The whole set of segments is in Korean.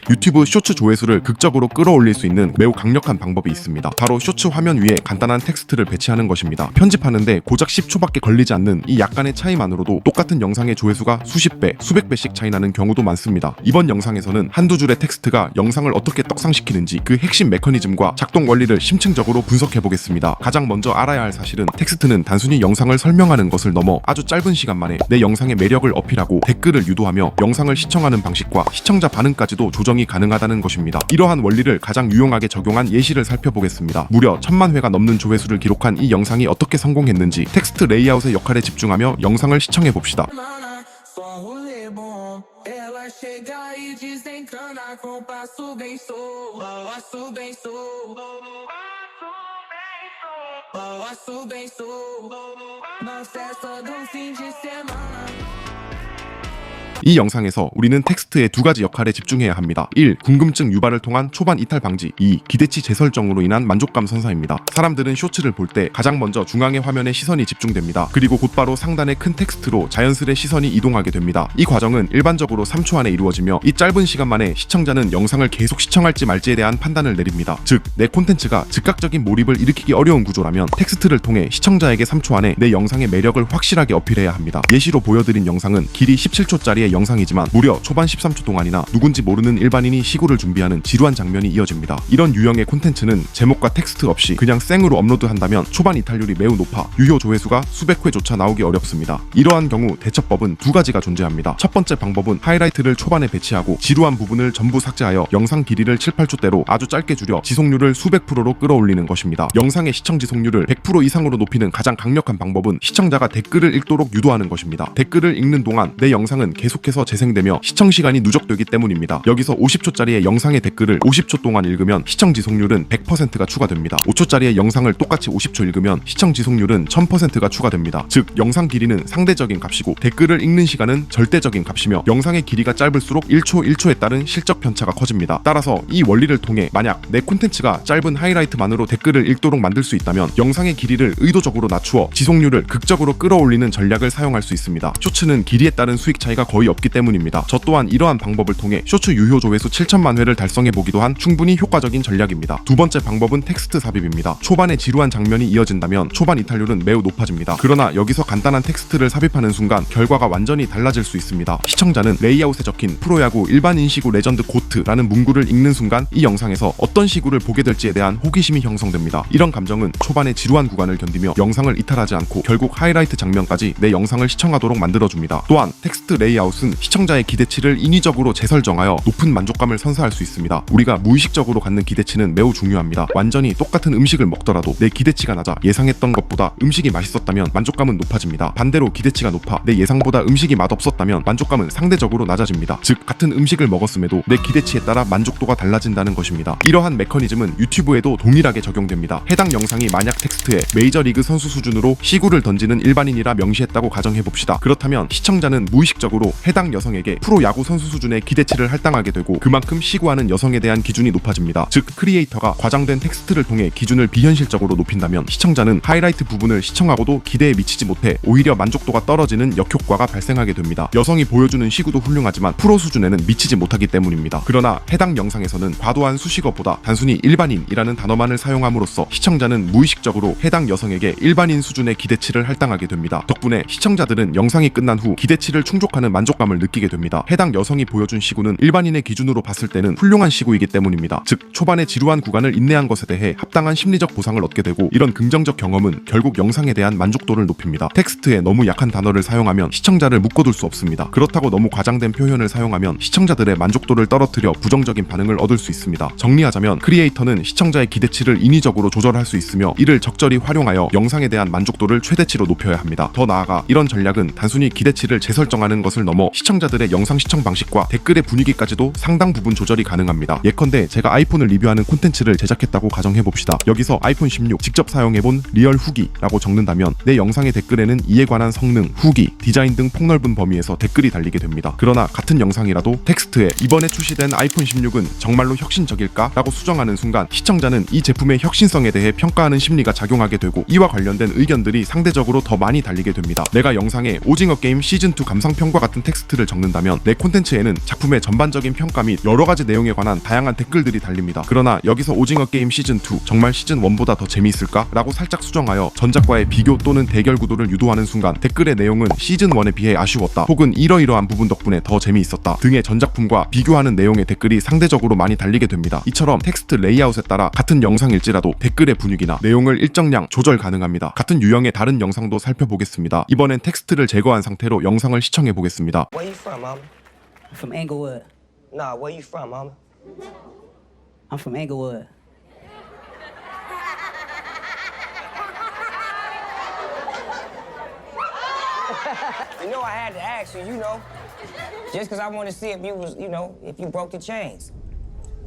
유튜브 쇼츠 조회수를 극적으로 끌어올릴 수 있는 매우 강력한 방법이 있습니다. 바로 쇼츠 화면 위에 간단한 텍스트를 배치하는 것입니다. 편집하는데 고작 10초밖에 걸리지 않는 이 약간의 차이만으로도 똑같은 영상의 조회수가 수십 배, 수백 배씩 차이 나는 경우도 많습니다. 이번 영상에서는 한두 줄의 텍스트가 영상을 어떻게 떡상시키는지 그 핵심 메커니즘과 작동 원리를 심층적으로 분석해보겠습니다. 가장 먼저 알아야 할 사실은 텍스트는 단순히 영상을 설명하는 것을 넘어 아주 짧은 시간 만에 내 영상의 매력을 어필하고 댓글을 유도하며 영상을 시청하는 방식과 시청자 반응까지도 조정이 가능하다는 것입니다. 이러한 원리를 가장 유용하게 적용한 예시를 살펴보겠습니다. 무려 1000만 회가 넘는 조회수를 기록한 이 영상이 어떻게 성공했는지 텍스트 레이아웃의 역할에 집중하며 영상을 시청해봅시다. Chega e desencana com passo bem sou, passo bem sou, passo bem sou, na festa do fim de semana. 이 영상에서 우리는 텍스트의 두 가지 역할에 집중해야 합니다. 1. 궁금증 유발을 통한 초반 이탈 방지. 2. 기대치 재설정으로 인한 만족감 선사입니다. 사람들은 쇼츠를 볼 때 가장 먼저 중앙의 화면에 시선이 집중됩니다. 그리고 곧바로 상단의 큰 텍스트로 자연스레 시선이 이동하게 됩니다. 이 과정은 일반적으로 3초 안에 이루어지며 이 짧은 시간 만에 시청자는 영상을 계속 시청할지 말지에 대한 판단을 내립니다. 즉, 내 콘텐츠가 즉각적인 몰입을 일으키기 어려운 구조라면 텍스트를 통해 시청자에게 3초 안에 내 영상의 매력을 확실하게 어필해야 합니다. 예시로 보여드린 영상은 길이 17초짜리의 영상이지만 무려 초반 13초 동안이나 누군지 모르는 일반인이 시구를 준비하는 지루한 장면이 이어집니다. 이런 유형의 콘텐츠는 제목과 텍스트 없이 그냥 생으로 업로드한다면 초반 이탈률이 매우 높아 유효 조회수가 수백 회조차 나오기 어렵습니다. 이러한 경우 대처법은 두 가지가 존재합니다. 첫 번째 방법은 하이라이트를 초반에 배치하고 지루한 부분을 전부 삭제하여 영상 길이를 7, 8초대로 아주 짧게 줄여 지속률을 수백 프로로 끌어올리는 것입니다. 영상의 시청 지속률을 100% 이상으로 높이는 가장 강력한 방법은 시청자가 댓글을 읽도록 유도하는 것입니다. 댓글을 읽는 동안 내 영상은 계속해서 재생되며 시청시간이 누적되기 때문입니다. 여기서 50초짜리의 영상의 댓글을 50초 동안 읽으면 시청 지속률은 100%가 추가됩니다. 5초짜리의 영상을 똑같이 50초 읽으면 시청 지속률은 1000%가 추가됩니다. 즉, 영상 길이는 상대적인 값이고 댓글을 읽는 시간은 절대적인 값이며 영상의 길이가 짧을수록 1초에 따른 실적 편차가 커집니다. 따라서 이 원리를 통해 만약 내 콘텐츠가 짧은 하이라이트만으로 댓글을 읽도록 만들 수 있다면 영상의 길이를 의도적으로 낮추어 지속률을 극적으로 끌어올리는 전략을 사용할 수 있습니다. 쇼츠는 길이에 따른 수익 차이가 거의 없기 때문입니다. 저 또한 이러한 방법을 통해 쇼츠 유효 조회수 7천만 회를 달성해보기도 한 충분히 효과적인 전략입니다. 두 번째 방법은 텍스트 삽입입니다. 초반에 지루한 장면이 이어진다면 초반 이탈률은 매우 높아집니다. 그러나 여기서 간단한 텍스트를 삽입하는 순간 결과가 완전히 달라질 수 있습니다. 시청자는 레이아웃에 적힌 프로야구 일반인 시구 레전드 고트라는 문구를 읽는 순간 이 영상에서 어떤 시구를 보게 될지에 대한 호기심이 형성됩니다. 이런 감정은 초반의 지루한 구간을 견디며 영상을 이탈하지 않고 결국 하이라이트 장면까지 내 영상을 시청하도록 만들어줍니다. 또한 텍스트 레이아웃은 시청자의 기대치를 인위적으로 재설정하여 높은 만족감을 선사할 수 있습니다. 우리가 무의식적으로 갖는 기대치는 매우 중요합니다. 완전히 똑같은 음식을 먹더라도 내 기대치가 낮아 예상했던 것보다 음식이 맛있었다면 만족감은 높아집니다. 반대로 기대치가 높아 내 예상보다 음식이 맛없었다면 만족감은 상대적으로 낮아집니다. 즉, 같은 음식을 먹었음에도 내 기대치에 따라 만족도가 달라진다는 것입니다. 이러한 메커니즘은 유튜브에도 동일하게 적용됩니다. 해당 영상이 만약 텍스트에 메이저리그 선수 수준으로 시구를 던지는 일반인이라 명시했다고 가정해봅시다. 그렇다면 시청자는 무의식적으로 해당 여성에게 프로야구 선수 수준의 기대치를 할당하게 되고 그만큼 시구하는 여성에 대한 기준이 높아집니다. 즉, 크리에이터가 과장된 텍스트를 통해 기준을 비현실적으로 높인다면 시청자는 하이라이트 부분을 시청하고도 기대에 미치지 못해 오히려 만족도가 떨어지는 역효과가 발생하게 됩니다. 여성이 보여주는 시구도 훌륭하지만 프로 수준에는 미치지 못하기 때문입니다. 그러나 해당 영상에서는 과도한 수식어보다 단순히 일반인이라는 단어만을 사용함으로써 시청자는 무의식적으로 해당 여성에게 일반인 수준의 기대치를 할당하게 됩니다. 덕분에 시청자들은 영상이 끝난 후 기대치를 충족하는 만족감을 느끼게 됩니다. 해당 여성이 보여준 시구는 일반인의 기준으로 봤을 때는 훌륭한 시구이기 때문입니다. 즉, 초반에 지루한 구간을 인내한 것에 대해 합당한 심리적 보상을 얻게 되고 이런 긍정적 경험은 결국 영상에 대한 만족도를 높입니다. 텍스트에 너무 약한 단어를 사용하면 시청자를 묶어둘 수 없습니다. 그렇다고 너무 과장된 표현을 사용하면 시청자들의 만족도를 떨어뜨려 부정적인 반응을 얻을 수 있습니다. 정리하자면 크리에이터는 시청자의 기대치를 인위적으로 조절할 수 있으며 이를 적절히 활용하여 영상에 대한 만족도를 최대치로 높여야 합니다. 더 나아가 이런 전략은 단순히 기대치를 재설정하는 것을 넘어 시청자들의 영상 시청 방식과 댓글의 분위기까지도 상당 부분 조절이 가능합니다. 예컨대 제가 아이폰을 리뷰하는 콘텐츠를 제작했다고 가정해봅시다. 여기서 아이폰 16 직접 사용해본 리얼 후기라고 적는다면 내 영상의 댓글에는 이에 관한 성능, 후기, 디자인 등 폭넓은 범위에서 댓글이 달리게 됩니다. 그러나 같은 영상이라도 텍스트에 이번에 출시된 아이폰 16은 정말로 혁신적일까? 라고 수정하는 순간 시청자는 이 제품의 혁신성에 대해 평가하는 심리가 작용하게 되고 이와 관련된 의견들이 상대적으로 더 많이 달리게 됩니다. 내가 영상에 오징어 게임 시즌2 감상평과 같은 텍스트 텍스트를 적는다면 내 콘텐츠에는 작품의 전반적인 평가 및 여러가지 내용에 관한 다양한 댓글들이 달립니다. 그러나 여기서 오징어 게임 시즌2 정말 시즌1보다 더 재미있을까? 라고 살짝 수정하여 전작과의 비교 또는 대결 구도를 유도하는 순간 댓글의 내용은 시즌1에 비해 아쉬웠다, 혹은 이러이러한 부분 덕분에 더 재미있었다 등의 전작품과 비교하는 내용의 댓글이 상대적으로 많이 달리게 됩니다. 이처럼 텍스트 레이아웃에 따라 같은 영상일지라도 댓글의 분위기나 내용을 일정량 조절 가능합니다. 같은 유형의 다른 영상도 살펴보겠습니다. 이번엔 텍스트를 제거한 상태로 영상을 시청해보겠습니다. Where you from, mama? From Englewood. Nah, where you from, mama? I'm from Englewood. You know I had to ask you, just because I want to see if you was, if you broke the chains.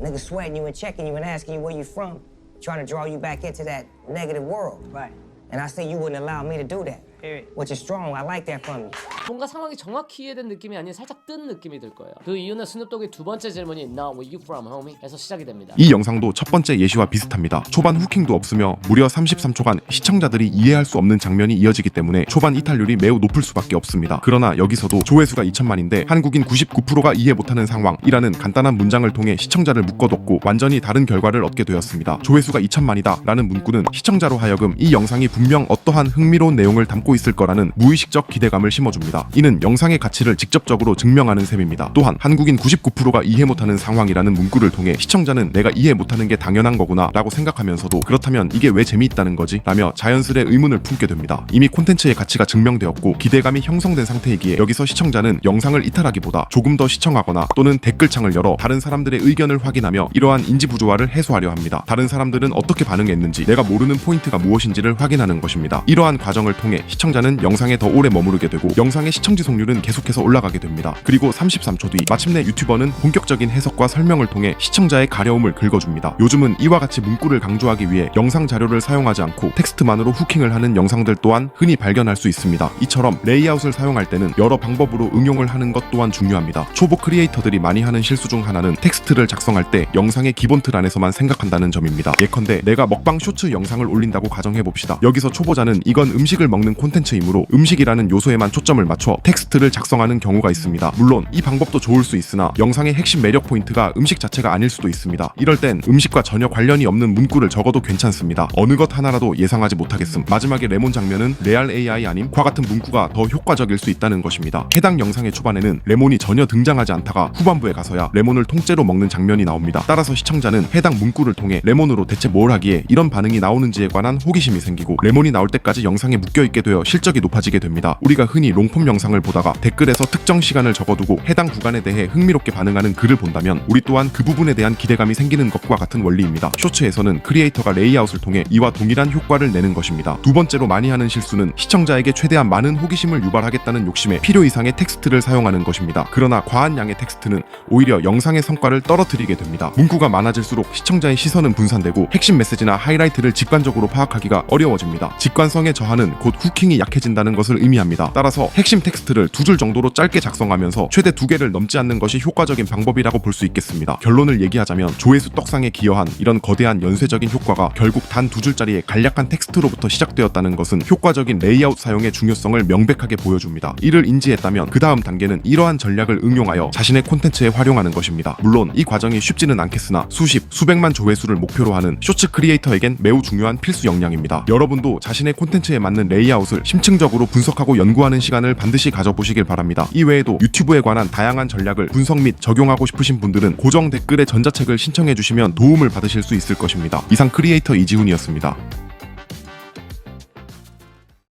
Niggas sweating you and checking you and asking you where you from, trying to draw you back into that negative world. Right. And I said you wouldn't allow me to do that. Period. Which is strong. I like that from you. 뭔가 상황이 정확히 이해된 느낌이 아닌 살짝 뜬 느낌이 들 거예요. 그 이유는 스눕독의 두 번째 질문이 Now where you from, homie? 에서 시작이 됩니다. 이 영상도 첫 번째 예시와 비슷합니다. 초반 후킹도 없으며 무려 33초간 시청자들이 이해할 수 없는 장면이 이어지기 때문에 초반 이탈률이 매우 높을 수밖에 없습니다. 그러나 여기서도 조회수가 2천만인데 한국인 99%가 이해 못하는 상황이라는 간단한 문장을 통해 시청자를 묶어뒀고 완전히 다른 결과를 얻게 되었습니다. 조회수가 2천만이다 라는 문구는 시청자로 하여금 이 영상이 분명 어떠한 흥미로운 내용을 담고 있을 거라는 무의식적 기대감을 심어줍니다. 이는 영상의 가치를 직접적으로 증명하는 셈입니다. 또한 한국인 99%가 이해 못하는 상황이라는 문구를 통해 시청자는 내가 이해 못하는 게 당연한 거구나 라고 생각하면서도 그렇다면 이게 왜 재미있다는 거지? 라며 자연스레 의문을 품게 됩니다. 이미 콘텐츠의 가치가 증명되었고 기대감이 형성된 상태이기에 여기서 시청자는 영상을 이탈하기보다 조금 더 시청하거나 또는 댓글창을 열어 다른 사람들의 의견을 확인하며 이러한 인지 부조화를 해소하려 합니다. 다른 사람들은 어떻게 반응했는지, 내가 모르는 포인트가 무엇인지를 확인하는 것입니다. 이러한 과정을 통해 시청자는 영상에 더 오래 머무르게 되고 영상의 시청 지속률은 계속해서 올라가게 됩니다. 그리고 33초 뒤 마침내 유튜버는 본격적인 해석과 설명을 통해 시청자의 가려움을 긁어줍니다. 요즘은 이와 같이 문구를 강조하기 위해 영상 자료를 사용하지 않고 텍스트만으로 후킹을 하는 영상들 또한 흔히 발견할 수 있습니다. 이처럼 레이아웃을 사용할 때는 여러 방법으로 응용을 하는 것 또한 중요합니다. 초보 크리에이터들이 많이 하는 실수 중 하나는 텍스트를 작성할 때 영상의 기본 틀 안에서만 생각한다는 점입니다. 예컨대 내가 먹방 쇼츠 영상을 올린다고 가정해봅시다. 여기서 초보자는 이건 음식을 먹는 콘텐츠이므로 음식이라는 요소에만 초점을 맞춰 텍스트를 작성하는 경우가 있습니다. 물론 이 방법도 좋을 수 있으나 영상의 핵심 매력 포인트가 음식 자체가 아닐 수도 있습니다. 이럴 땐 음식과 전혀 관련이 없는 문구를 적어도 괜찮습니다. 어느 것 하나라도 예상하지 못하겠음. 마지막에 레몬 장면은 레알 AI 아님? 과 같은 문구가 더 효과적일 수 있다는 것입니다. 해당 영상의 초반에는 레몬이 전혀 등장하지 않다가 후반부에 가서야 레몬을 통째로 먹는 장면이 나옵니다. 따라서 시청자는 해당 문구를 통해 레몬으로 대체 뭘 하기에 이런 반응이 나오는지에 관한 호기심이 생기고 레몬이 나올 때까지 영상에 묶여있게 되어 실적이 높아지게 됩니다. 우리가 흔히 롱폼 영상을 보다가 댓글에서 특정 시간을 적어두고 해당 구간에 대해 흥미롭게 반응하는 글을 본다면 우리 또한 그 부분에 대한 기대감이 생기는 것과 같은 원리입니다. 쇼츠에서는 크리에이터가 레이아웃을 통해 이와 동일한 효과를 내는 것입니다. 두 번째로 많이 하는 실수는 시청자에게 최대한 많은 호기심을 유발하겠다는 욕심에 필요 이상의 텍스트를 사용하는 것입니다. 그러나 과한 양의 텍스트는 오히려 영상의 성과를 떨어뜨리게 됩니다. 문구가 많아질수록 시청자의 시선은 분산되고 핵심 메시지나 하이라이트를 직관적으로 파악하기가 어려워집니다. 직관성의 저하는 곧 후킹이 약해진다는 것을 의미합니다. 따라서 핵심 텍스트를 두 줄 정도로 짧게 작성하면서 최대 2개를 넘지 않는 것이 효과적인 방법이라고 볼 수 있겠습니다. 결론을 얘기하자면 조회수 떡상에 기여한 이런 거대한 연쇄적인 효과가 결국 단 2줄짜리의 간략한 텍스트로부터 시작되었다는 것은 효과적인 레이아웃 사용의 중요성을 명백하게 보여줍니다. 이를 인지했다면 그 다음 단계는 이러한 전략을 응용하여 자신의 콘텐츠에 활용하는 것입니다. 물론 이 과정이 쉽지는 않겠으나 수십, 수백만 조회수를 목표로 하는 쇼츠 크리에이터에겐 매우 중요한 필수 역량입니다. 여러분도 자신의 콘텐츠에 맞는 레이아웃을 심층적으로 분석하고 연구하는 시간을 반드시 가져보시길 바랍니다. 이외에도 유튜브에 관한 다양한 전략을 분석 및 적용하고 싶으신 분들은 고정 댓글에 전자책을 신청해 주시면 도움을 받으실 수 있을 것입니다. 이상 크리에이터 이지훈이었습니다.